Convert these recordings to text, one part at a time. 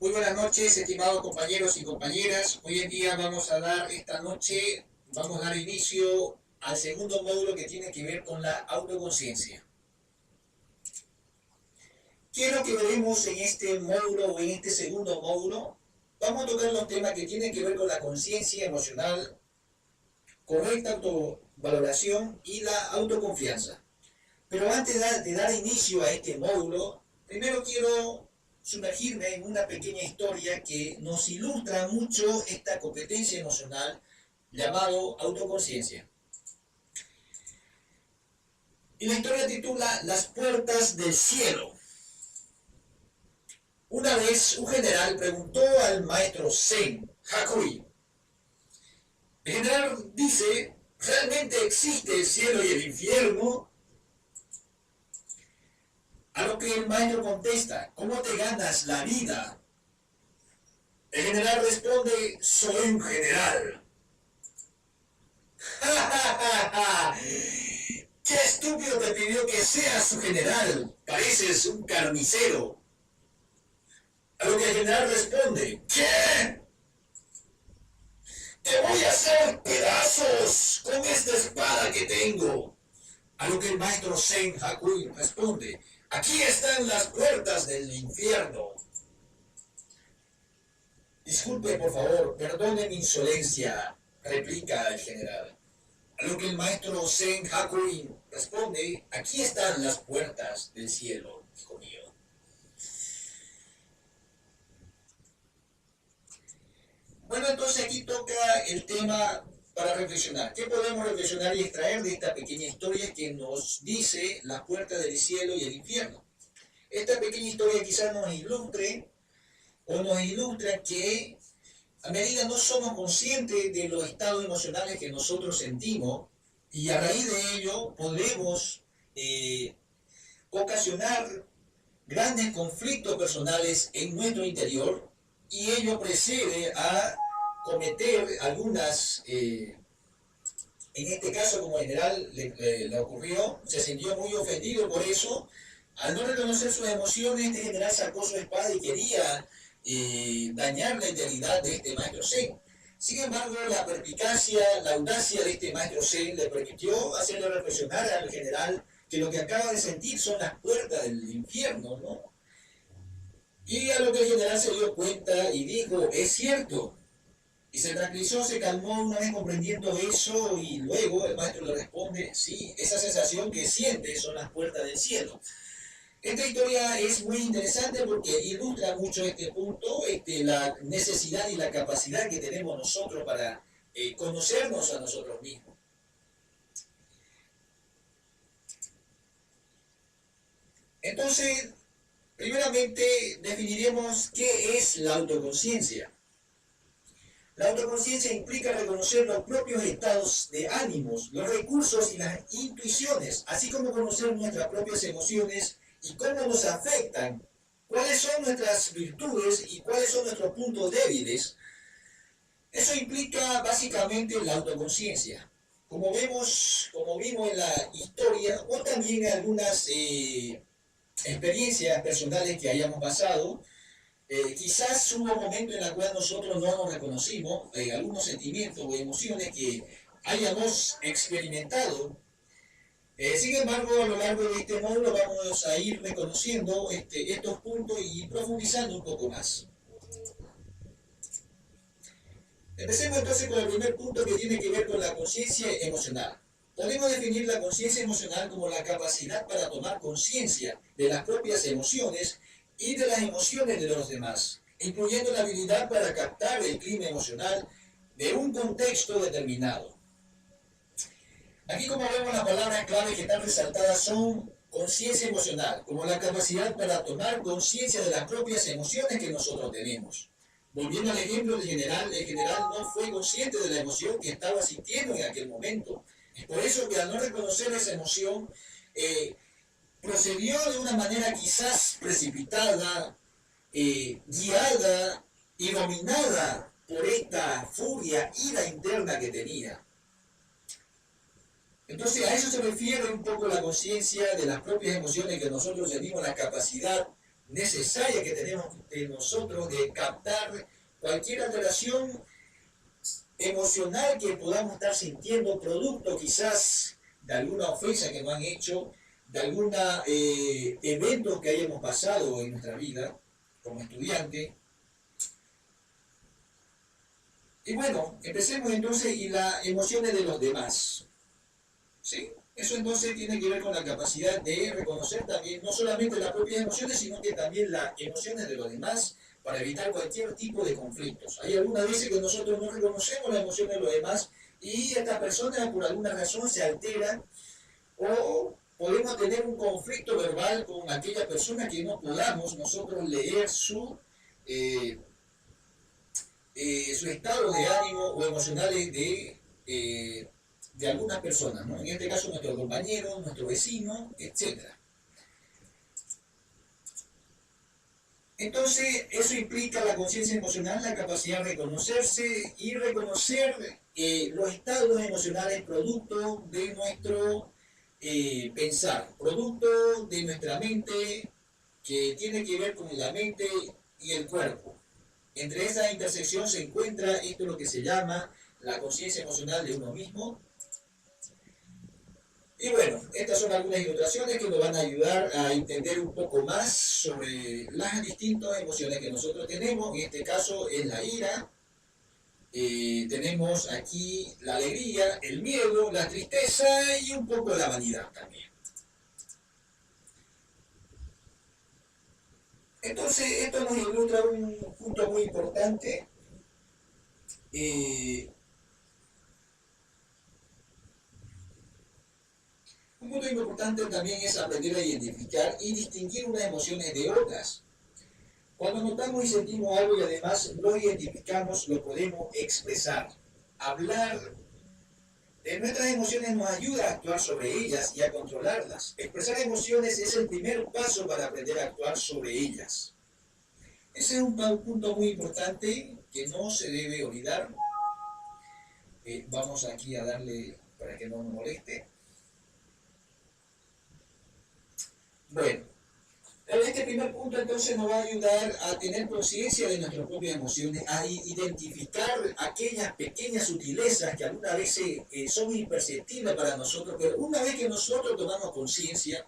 Muy buenas noches, estimados compañeros y compañeras. Hoy en día vamos a dar inicio al segundo módulo que tiene que ver con la autoconciencia. ¿Qué es lo que veremos en este módulo o en este segundo módulo? Vamos a tocar los temas que tienen que ver con la conciencia emocional, correcta autovaloración y la autoconfianza. Pero antes de dar inicio a este módulo, primero quiero sumergirme en una pequeña historia que nos ilustra mucho esta competencia emocional llamado autoconciencia. Y la historia titula Las puertas del cielo. Una vez un general preguntó al maestro Zen Hakui. El general dice, ¿realmente existe el cielo y el infierno? A lo que el maestro contesta, ¿cómo te ganas la vida? El general responde, soy un general. ¡Qué estúpido te pidió que seas su general! Pareces un carnicero. A lo que el general responde, ¿qué? Te voy a hacer pedazos con esta espada que tengo. A lo que el maestro Zen Hakui responde, aquí están las puertas del infierno. Disculpe, por favor, perdone mi insolencia, replica el general. A lo que el maestro Zen Hakui responde, aquí están las puertas del cielo, hijo mío. Bueno, entonces aquí toca el tema para reflexionar. ¿Qué podemos reflexionar y extraer de esta pequeña historia que nos dice las puertas del cielo y el infierno? Esta pequeña historia quizás nos ilustre o nos ilustra que a medida no somos conscientes de los estados emocionales que nosotros sentimos y a raíz de ello podemos ocasionar grandes conflictos personales en nuestro interior y ello precede a cometer algunas, en este caso como general le ocurrió, se sintió muy ofendido por eso. Al no reconocer sus emociones, este general sacó su espada y quería dañar la integridad de este maestro Zen. Sin embargo, la perspicacia, la audacia de este maestro Zen le permitió hacerle reflexionar al general que lo que acaba de sentir son las puertas del infierno, ¿no? Y a lo que el general se dio cuenta y dijo, es cierto. Y se tranquilizó, se calmó una vez comprendiendo eso y luego el maestro le responde, sí, esa sensación que siente son las puertas del cielo. Esta historia es muy interesante porque ilustra mucho este punto, la necesidad y la capacidad que tenemos nosotros para conocernos a nosotros mismos. Entonces, primeramente definiremos qué es la autoconciencia. La autoconciencia implica reconocer los propios estados de ánimos, los recursos y las intuiciones, así como conocer nuestras propias emociones y cómo nos afectan, cuáles son nuestras virtudes y cuáles son nuestros puntos débiles. Eso implica básicamente la autoconciencia. Como vimos en la historia, o también en algunas experiencias personales que hayamos pasado, quizás hubo momentos en los cuales nosotros no nos reconocimos algunos sentimientos o emociones que hayamos experimentado. Sin embargo, a lo largo de este módulo vamos a ir reconociendo estos puntos y profundizando un poco más. Empecemos entonces con el primer punto que tiene que ver con la conciencia emocional. Podemos definir la conciencia emocional como la capacidad para tomar conciencia de las propias emociones y de las emociones de los demás, incluyendo la habilidad para captar el clima emocional de un contexto determinado. Aquí, como vemos, las palabras clave que están resaltadas son conciencia emocional, como la capacidad para tomar conciencia de las propias emociones que nosotros tenemos. Volviendo al ejemplo del general, el general no fue consciente de la emoción que estaba sintiendo en aquel momento. Es por eso que al no reconocer esa emoción, procedió de una manera quizás precipitada, guiada y dominada por esta furia, ira interna que tenía. Entonces a eso se refiere un poco la conciencia de las propias emociones que nosotros tenemos, la capacidad necesaria que tenemos de nosotros de captar cualquier alteración emocional que podamos estar sintiendo, producto quizás de alguna ofensa que nos han hecho, de algún evento que hayamos pasado en nuestra vida como estudiante. Y bueno, empecemos entonces, y las emociones de los demás. ¿Sí? Eso entonces tiene que ver con la capacidad de reconocer también, no solamente las propias emociones, sino que también las emociones de los demás para evitar cualquier tipo de conflictos. Hay algunas veces que nosotros no reconocemos las emociones de los demás y estas personas por alguna razón se alteran o podemos tener un conflicto verbal con aquella persona que no podamos nosotros leer su estado de ánimo o emocionales de algunas personas, ¿no? En este caso nuestro compañero, nuestro vecino, etc. Entonces, eso implica la conciencia emocional, la capacidad de reconocerse y reconocer los estados emocionales producto de nuestro pensar, producto de nuestra mente, que tiene que ver con la mente y el cuerpo. Entre esa intersección se encuentra esto lo que se llama la conciencia emocional de uno mismo. Y bueno, estas son algunas ilustraciones que nos van a ayudar a entender un poco más sobre las distintas emociones que nosotros tenemos. En este caso es la ira. Tenemos aquí la alegría, el miedo, la tristeza y un poco la vanidad también. Entonces, esto nos ilustra un punto muy importante. Un punto importante también es aprender a identificar y distinguir unas emociones de otras. Cuando notamos y sentimos algo y además lo identificamos, lo podemos expresar. Hablar de nuestras emociones nos ayuda a actuar sobre ellas y a controlarlas. Expresar emociones es el primer paso para aprender a actuar sobre ellas. Ese es un punto muy importante que no se debe olvidar. Vamos aquí a darle para que no nos moleste. Bueno, este primer punto entonces nos va a ayudar a tener conciencia de nuestras propias emociones, a identificar aquellas pequeñas sutilezas que algunas veces son imperceptibles para nosotros, pero una vez que nosotros tomamos conciencia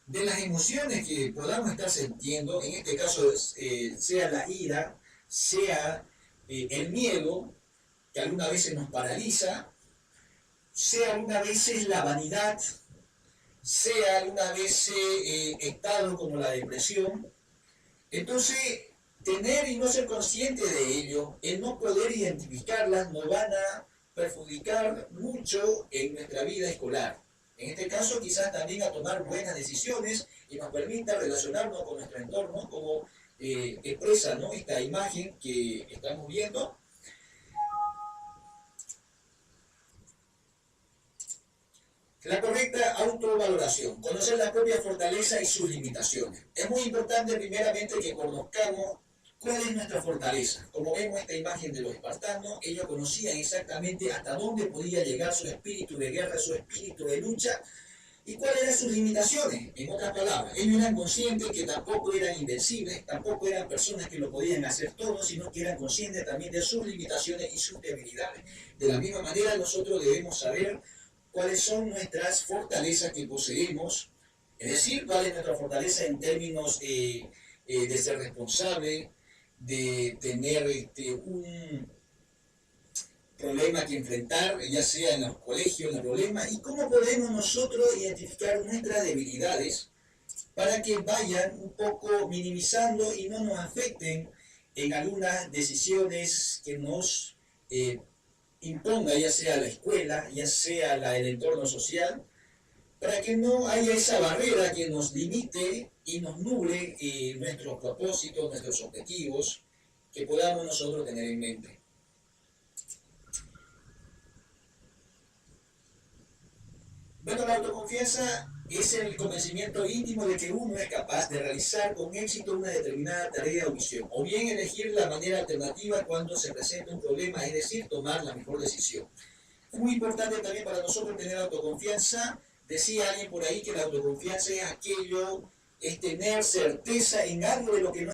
de las emociones que podamos estar sintiendo, en este caso sea la ira, sea el miedo, que algunas veces nos paraliza, sea algunas veces la vanidad, sea algunas veces estados como la depresión. Entonces, tener y no ser consciente de ello, el no poder identificarlas, nos van a perjudicar mucho en nuestra vida escolar. En este caso, quizás también a tomar buenas decisiones y nos permita relacionarnos con nuestro entorno, como expresa, ¿no?, esta imagen que estamos viendo. La correcta autovaloración, conocer la propia fortaleza y sus limitaciones. Es muy importante primeramente que conozcamos cuál es nuestra fortaleza. Como vemos esta imagen de los espartanos, ellos conocían exactamente hasta dónde podía llegar su espíritu de guerra, su espíritu de lucha, y cuáles eran sus limitaciones. En otras palabras, ellos eran conscientes que tampoco eran invencibles, tampoco eran personas que lo podían hacer todo, sino que eran conscientes también de sus limitaciones y sus debilidades. De la misma manera, nosotros debemos saber cuáles son nuestras fortalezas que poseemos, es decir, cuál es nuestra fortaleza en términos de ser responsable, de tener un problema que enfrentar, ya sea en los colegios, en los problemas, y cómo podemos nosotros identificar nuestras debilidades para que vayan un poco minimizando y no nos afecten en algunas decisiones que nos imponga, ya sea la escuela, ya sea el entorno social, para que no haya esa barrera que nos limite y nos nuble nuestros propósitos, nuestros objetivos, que podamos nosotros tener en mente. Bueno, la autoconfianza es el convencimiento íntimo de que uno es capaz de realizar con éxito una determinada tarea o misión, o bien elegir la manera alternativa cuando se presenta un problema, es decir, tomar la mejor decisión. Es muy importante también para nosotros tener autoconfianza. Decía alguien por ahí que la autoconfianza es aquello es tener certeza en algo de lo que no